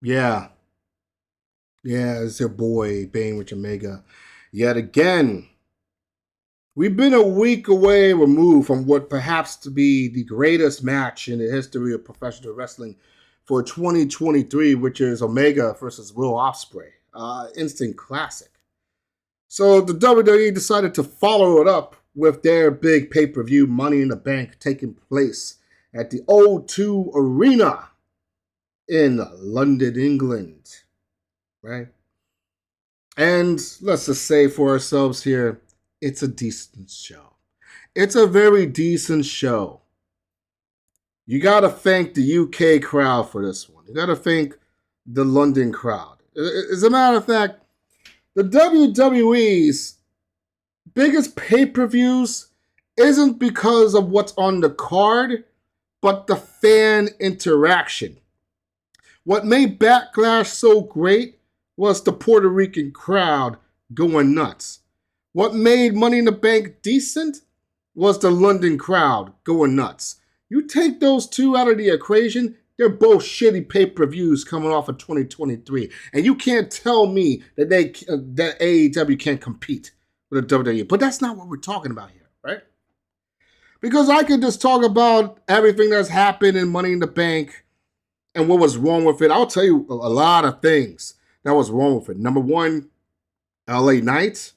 Yeah, yeah, it's your boy, Bane with Omega. Yet again, we've been a week away removed from what perhaps to be the greatest match in the history of professional wrestling for 2023, which is Omega versus Will Ospreay. Instant classic. So the WWE decided to follow it up with their big pay-per-view Money in the Bank taking place at the O2 Arena in London, England, right? And let's just say for ourselves here, it's a decent show. It's a very decent show. You got to thank the UK crowd for this one. You got to thank the London crowd. As a matter of fact, the WWE's biggest pay-per-views isn't because of what's on the card, but the fan interaction. What made Backlash so great was the Puerto Rican crowd going nuts. What made Money in the Bank decent was the London crowd going nuts. You take those two out of the equation, they're both shitty pay-per-views coming off of 2023. And you can't tell me that that AEW can't compete with the WWE. But that's not what we're talking about here, right? Because I could just talk about everything that's happened in Money in the Bank and what was wrong with it. I'll tell you a lot of things that was wrong with it. Number one, LA Knight.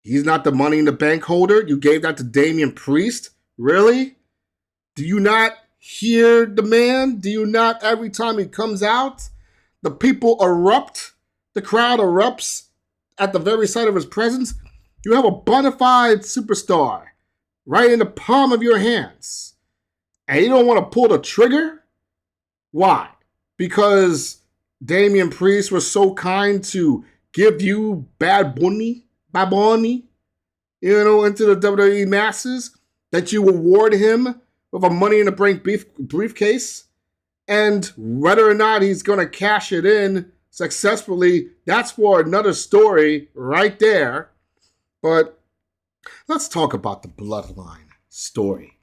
He's not the Money in the Bank holder. You gave that to Damian Priest. Really? Do you not hear the man? Do you not, every time he comes out, the people erupt? The crowd erupts at the very sight of his presence? You have a bona fide superstar right in the palm of your hands. And you don't want to pull the trigger? Why? Because Damian Priest was so kind to give you Bad Bunny, into the WWE masses, that you award him with a Money in the Bank briefcase, and whether or not he's going to cash it in successfully, that's for another story right there. But let's talk about the Bloodline story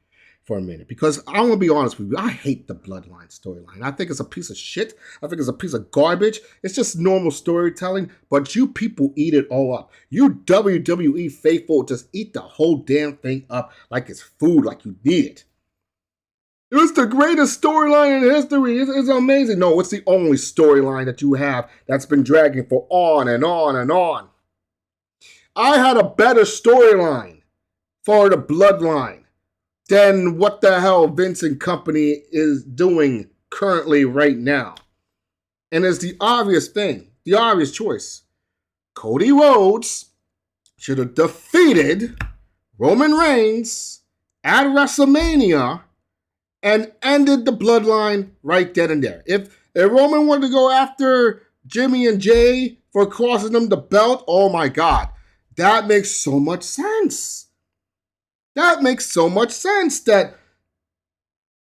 for a minute, because I'm going to be honest with you, I hate the Bloodline storyline. I think it's a piece of shit. I think it's a piece of garbage. It's just normal storytelling, but you people eat it all up. You WWE faithful just eat the whole damn thing up like it's food, like you need it. It's the greatest storyline in history. It's amazing. No, it's the only storyline that you have that's been dragging for on and on and on. I had a better storyline for the Bloodline than what the hell Vince and company is doing currently right now. And it's the obvious thing, the obvious choice. Cody Rhodes should have defeated Roman Reigns at WrestleMania and ended the Bloodline right then and there. If Roman wanted to go after Jimmy and Jay for crossing them the belt, oh my God, that makes so much sense. That makes so much sense that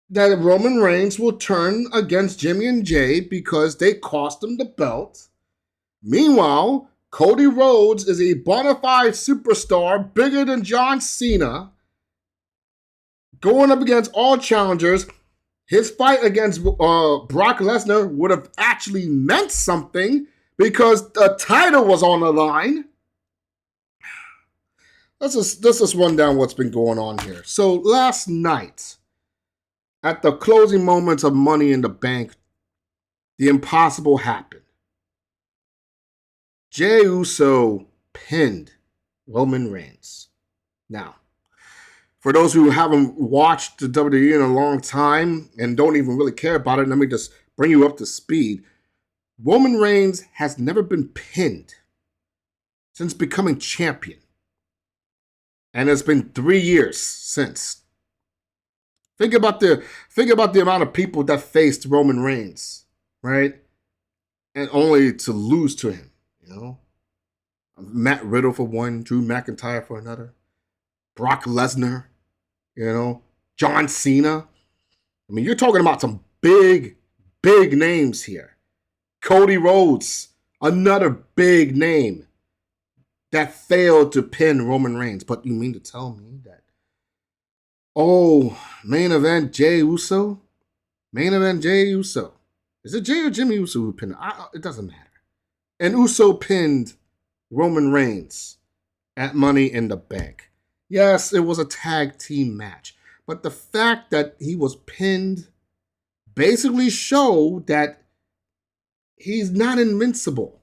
Roman Reigns will turn against Jimmy and Jay because they cost him the belt. Meanwhile, Cody Rhodes is a bona fide superstar bigger than John Cena, going up against all challengers. His fight against Brock Lesnar would have actually meant something because the title was on the line. Let's just run down what's been going on here. So last night, at the closing moments of Money in the Bank, the impossible happened. Jey Uso pinned Roman Reigns. Now, for those who haven't watched the WWE in a long time and don't even really care about it, let me just bring you up to speed. Roman Reigns has never been pinned since becoming champion. And it's been 3 years since. Think about the amount of people that faced Roman Reigns, right? And only to lose to him, Matt Riddle for one, Drew McIntyre for another, Brock Lesnar, John Cena. I mean, you're talking about some big, big names here. Cody Rhodes, another big name that failed to pin Roman Reigns. But you mean to tell me that, main event Jey Uso? Main event Jey Uso Is it Jay or Jimmy Uso who pinned? It doesn't matter. And Uso pinned Roman Reigns at Money in the Bank. Yes, it was a tag team match, but the fact that he was pinned basically showed that he's not invincible.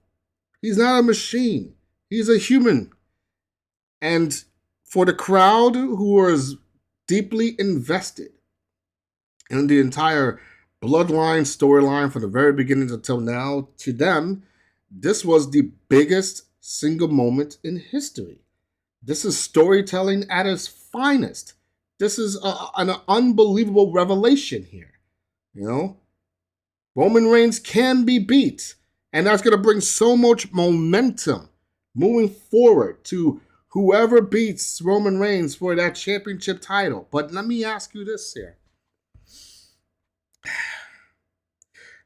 He's not a machine. He's a human. And for the crowd who was deeply invested in the entire bloodline storyline from the very beginning until now, to them, this was the biggest single moment in history. This is storytelling at its finest. This is an unbelievable revelation here. You know, Roman Reigns can be beat, and that's going to bring so much momentum moving forward to whoever beats Roman Reigns for that championship title. But let me ask you this here.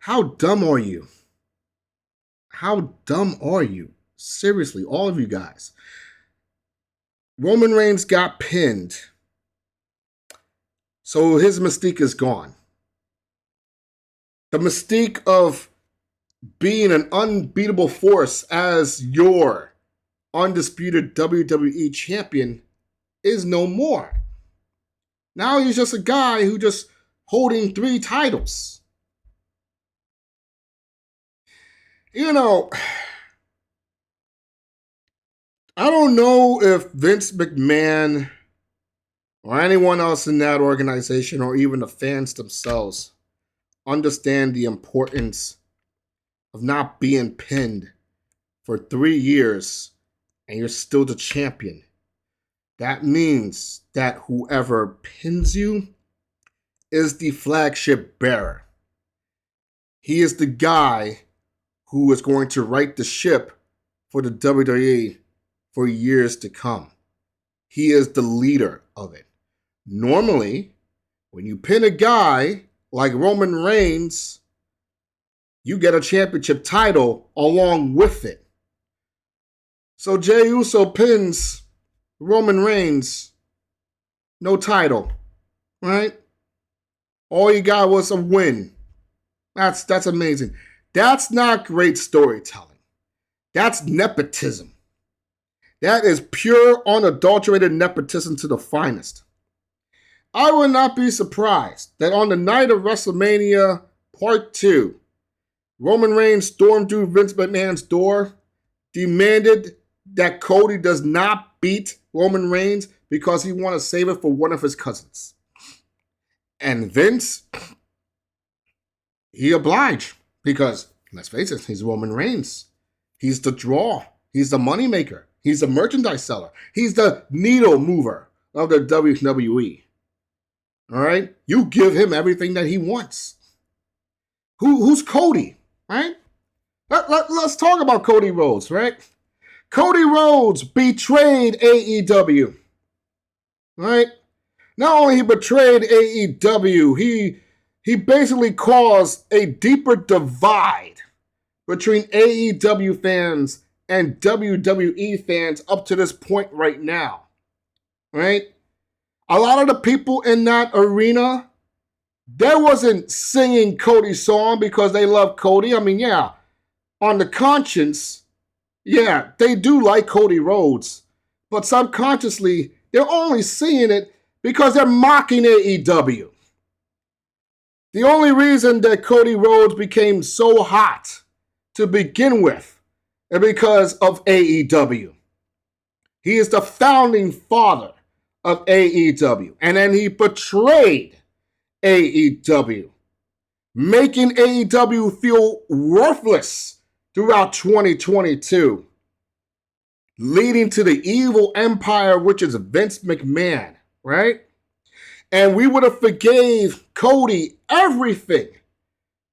How dumb are you? How dumb are you? Seriously, all of you guys. Roman Reigns got pinned, so his mystique is gone. The mystique of being an unbeatable force as your undisputed WWE champion is no more. Now he's just a guy who just holding 3 titles. You know, I don't know if Vince McMahon or anyone else in that organization or even the fans themselves understand the importance of not being pinned for 3 years and you're still the champion. That means that whoever pins you is the flagship bearer. He is the guy who is going to right the ship for the WWE for years to come. He is the leader of it. Normally, when you pin a guy like Roman Reigns, you get a championship title along with it. So Jey Uso pins Roman Reigns, no title, right? All you got was a win. That's amazing. That's not great storytelling. That's nepotism. That is pure, unadulterated nepotism to the finest. I would not be surprised that on the night of WrestleMania Part 2, Roman Reigns stormed through Vince McMahon's door, demanded that Cody does not beat Roman Reigns because he wants to save it for one of his cousins. And Vince, he obliged because, let's face it, he's Roman Reigns. He's the draw. He's the moneymaker. He's the merchandise seller. He's the needle mover of the WWE. All right? You give him everything that he wants. Who's Cody, right? Let's talk about Cody Rhodes, right? Cody Rhodes betrayed AEW, right? Not only he betrayed AEW, he basically caused a deeper divide between AEW fans and WWE fans up to this point right now, right? A lot of the people in that arena, they wasn't singing Cody's song because they love Cody. I mean, yeah, on the conscience, yeah, they do like Cody Rhodes, but subconsciously, they're only singing it because they're mocking AEW. The only reason that Cody Rhodes became so hot to begin with is because of AEW. He is the founding father of AEW, and then he betrayed AEW, making AEW feel worthless throughout 2022, leading to the evil empire, which is Vince McMahon, right? And we would have forgave Cody everything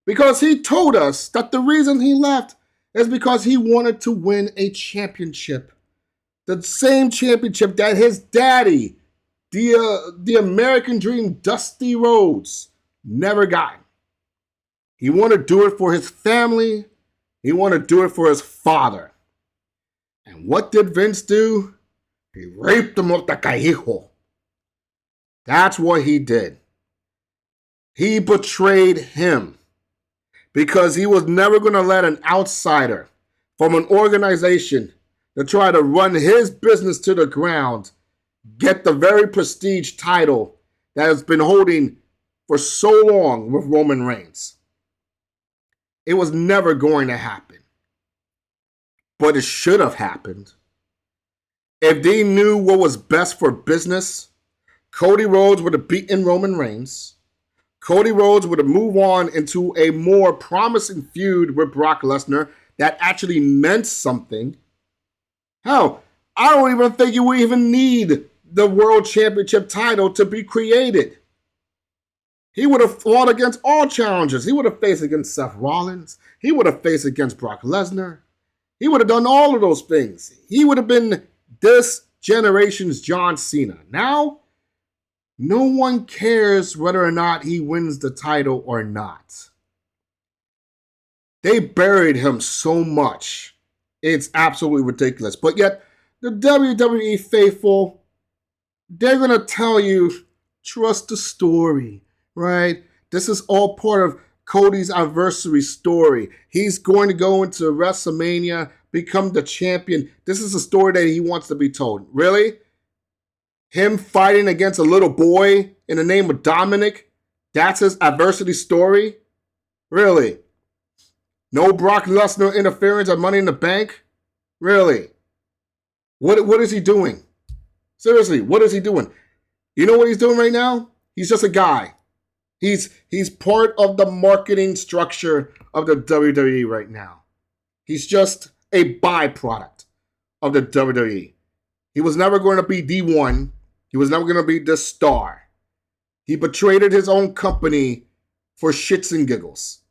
because he told us that the reason he left is because he wanted to win a championship. The same championship that his daddy, the American Dream, Dusty Rhodes, never got. He wanted to do it for his family. He wanted to do it for his father. And what did Vince do? He raped him like a cahijo. That's what he did. He betrayed him. because he was never going to let an outsider from an organization to try to run his business to the ground get the very prestige title that has been holding for so long with Roman Reigns. It was never going to happen. But it should have happened. If they knew what was best for business, Cody Rhodes would have beaten Roman Reigns. Cody Rhodes would have moved on into a more promising feud with Brock Lesnar that actually meant something. Hell, I don't even think you would even need the World Championship title to be created. He would have fought against all challengers. He would have faced against Seth Rollins. He would have faced against Brock Lesnar. He would have done all of those things. He would have been this generation's John Cena. Now, no one cares whether or not he wins the title or not. They buried him so much. It's absolutely ridiculous. But yet, the WWE faithful, they're going to tell you, trust the story, right? This is all part of Cody's anniversary story. He's going to go into WrestleMania, become the champion. This is a story that he wants to be told. Really? Him fighting against a little boy in the name of Dominic? That's his adversity story? Really? No Brock Lesnar interference at Money in the Bank? Really? What is he doing? Seriously, what is he doing? You know what he's doing right now? He's just a guy. He's part of the marketing structure of the WWE right now. He's just a byproduct of the WWE. He was never going to be the one. He was never going to be the star. He betrayed his own company for shits and giggles.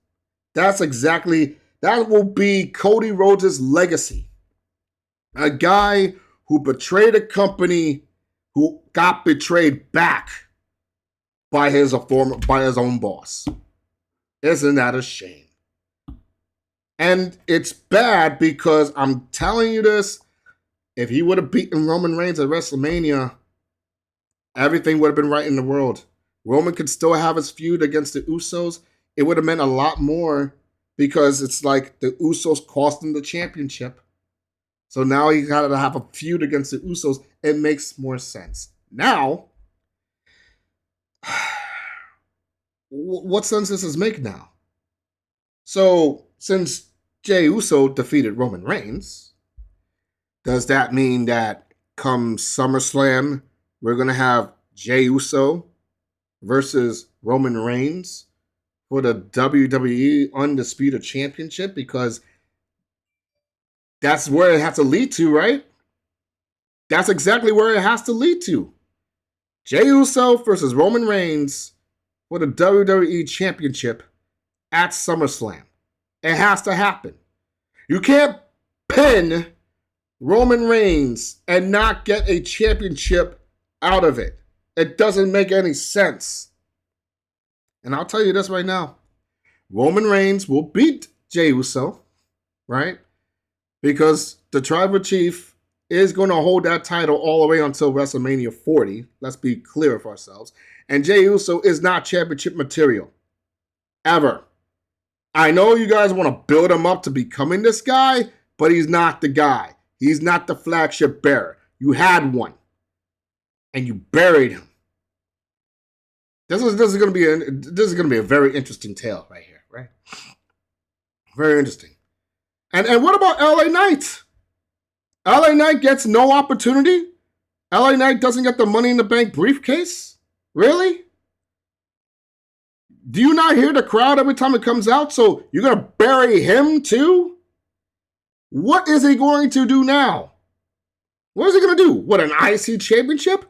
That will be Cody Rhodes' legacy. A guy who betrayed a company who got betrayed back by his own boss. Isn't that a shame? And it's bad because I'm telling you this, if he would have beaten Roman Reigns at WrestleMania, everything would have been right in the world. Roman could still have his feud against the Usos. It would have meant a lot more because it's like the Usos cost him the championship. So now he got to have a feud against the Usos. It makes more sense. Now, what sense does this make now? So, since Jey Uso defeated Roman Reigns, does that mean that come SummerSlam, we're going to have Jey Uso versus Roman Reigns for the WWE Undisputed Championship? Because that's where it has to lead to, right? That's exactly where it has to lead to. Jey Uso versus Roman Reigns for the WWE Championship at SummerSlam. It has to happen. You can't pin Roman Reigns and not get a championship out of it. It doesn't make any sense. And I'll tell you this right now. Roman Reigns will beat Jey Uso, right? Because the Tribal Chief is going to hold that title all the way until WrestleMania 40. Let's be clear of ourselves. And Jey Uso is not championship material. Ever. I know you guys want to build him up to becoming this guy, but he's not the guy. He's not the flagship bearer. You had one. And you buried him. This is going to be a very interesting tale right here, right? Very interesting. And what about LA Knight? LA Knight gets no opportunity? LA Knight doesn't get the Money in the Bank briefcase? Really? Do you not hear the crowd every time it comes out? So you're going to bury him too? What is he going to do now? What is he going to do? What, an IC championship?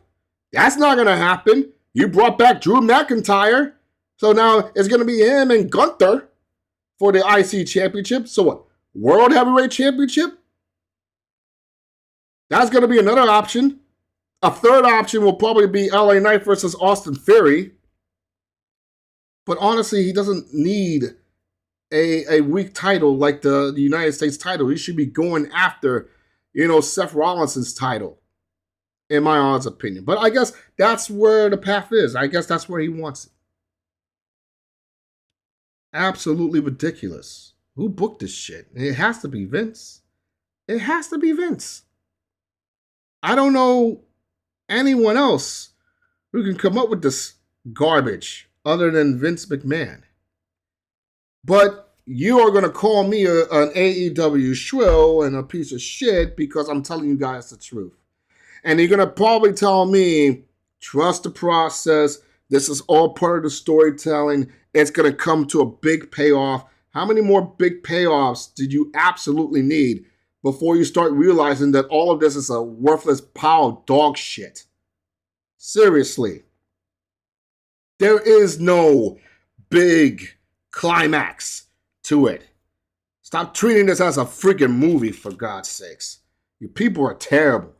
That's not going to happen. You brought back Drew McIntyre. So now it's going to be him and Gunther for the IC championship. So what? World Heavyweight Championship? That's going to be another option. A third option will probably be LA Knight versus Austin Theory. But honestly, he doesn't need a weak title like the United States title. He should be going after, Seth Rollins' title, in my honest opinion. But I guess that's where the path is. I guess that's where he wants it. Absolutely ridiculous. Who booked this shit? It has to be Vince. It has to be Vince. I don't know anyone else who can come up with this garbage other than Vince McMahon. But you are going to call me an AEW shrill and a piece of shit because I'm telling you guys the truth. And you're going to probably tell me, trust the process. This is all part of the storytelling. It's going to come to a big payoff. How many more big payoffs did you absolutely need before you start realizing that all of this is a worthless pile of dog shit? Seriously. There is no big climax to it. Stop treating this as a freaking movie, for God's sakes. You people are terrible.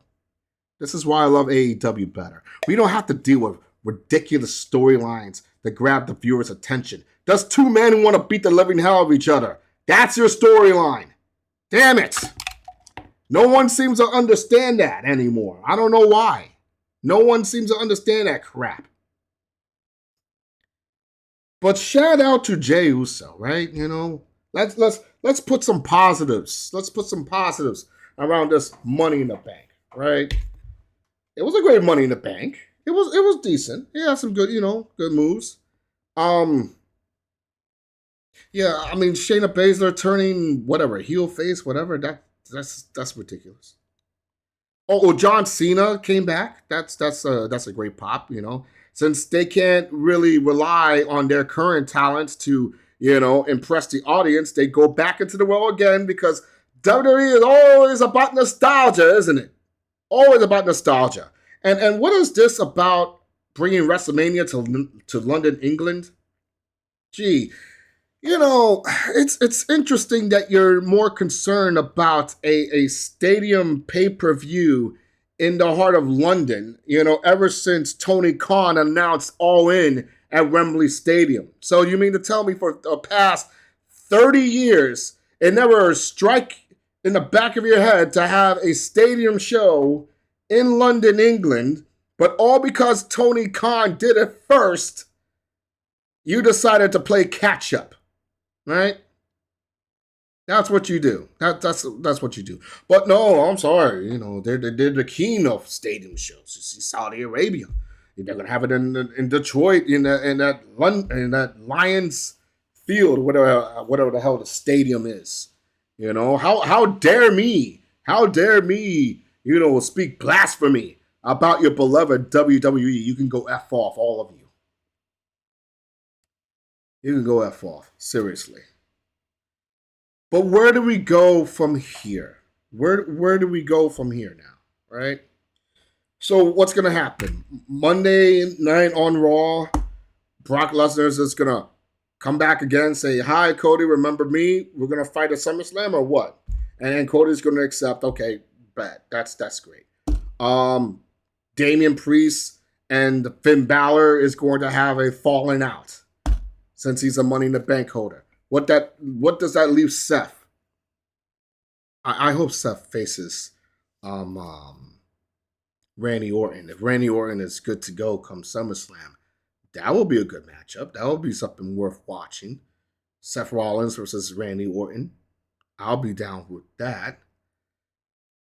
This is why I love AEW better. We don't have to deal with ridiculous storylines that grab the viewer's attention. Just two men who want to beat the living hell out of each other. That's your storyline. Damn it. No one seems to understand that anymore. I don't know why. No one seems to understand that crap. But shout out to Jey Uso, right? You know, let's put some positives. Let's put some positives around this Money in the Bank, right? It was a great Money in the Bank. It was decent. It had some good, good moves. Yeah, I mean Shayna Baszler turning whatever heel face, whatever. That's ridiculous. Oh, John Cena came back. That's a great pop. Since they can't really rely on their current talents to impress the audience, they go back into the well again because WWE is always about nostalgia, isn't it? Always about nostalgia. And what is this about bringing WrestleMania to London, England? Gee, it's interesting that you're more concerned about a stadium pay-per-view in the heart of London, ever since Tony Khan announced All In at Wembley Stadium. So you mean to tell me for the past 30 years, it never struck in the back of your head to have a stadium show in London, England, but all because Tony Khan did it first, you decided to play catch-up, right? That's what you do. That's what you do. But no, I'm sorry. They're the king of stadium shows. You see, Saudi Arabia. They're gonna have it in Detroit in that Lions Field, whatever the hell the stadium is. How dare me? How dare me? Speak blasphemy about your beloved WWE. You can go F off, all of you. You can go F off. Seriously. But where do we go from here? Where do we go from here now? Right? So what's going to happen? Monday night on Raw, Brock Lesnar is just going to come back again, say, hi, Cody, remember me? We're going to fight at SummerSlam or what? And then Cody's going to accept, okay, bad. That's great. Damian Priest and Finn Balor is going to have a falling out since he's a Money in the Bank holder. What does that leave Seth? I hope Seth faces Randy Orton. If Randy Orton is good to go come SummerSlam, that will be a good matchup. That will be something worth watching. Seth Rollins versus Randy Orton. I'll be down with that.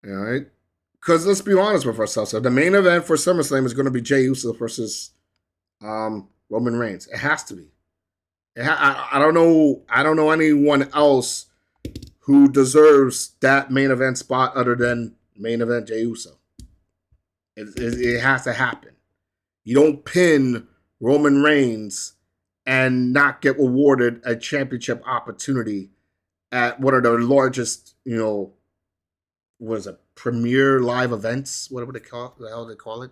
All right. Because let's be honest with ourselves. So the main event for SummerSlam is going to be Jey Uso versus Roman Reigns. It has to be. I don't know anyone else who deserves that main event spot other than main event Jey Uso. It has to happen. You don't pin Roman Reigns and not get awarded a championship opportunity at one of the largest, what is it, premier live events, whatever the hell they call it.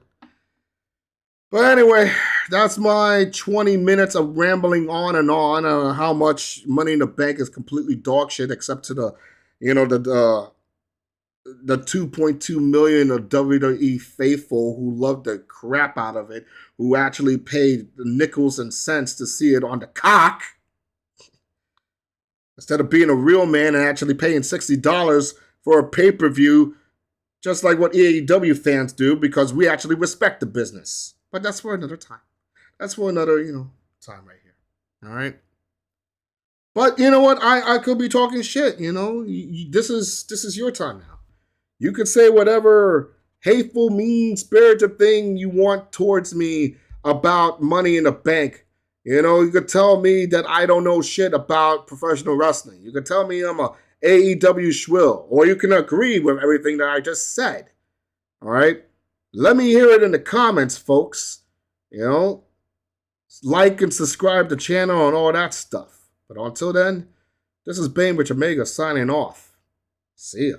But anyway, that's my 20 minutes of rambling on and on how much Money in the Bank is completely dog shit, except to the 2.2 million of WWE faithful who loved the crap out of it, who actually paid the nickels and cents to see it on the cock, instead of being a real man and actually paying $60 for a pay-per-view, just like what AEW fans do, because we actually respect the business. But that's for another time. That's for another, time right here. All right? But you know what? I could be talking shit. This is your time now. You could say whatever hateful, mean spirited thing you want towards me about Money in the Bank. You could tell me that I don't know shit about professional wrestling. You could tell me I'm a AEW shwill, or you can agree with everything that I just said. All right? Let me hear it in the comments, folks. Like and subscribe to the channel and all that stuff. But until then, this is Bane with Omega signing off. See ya.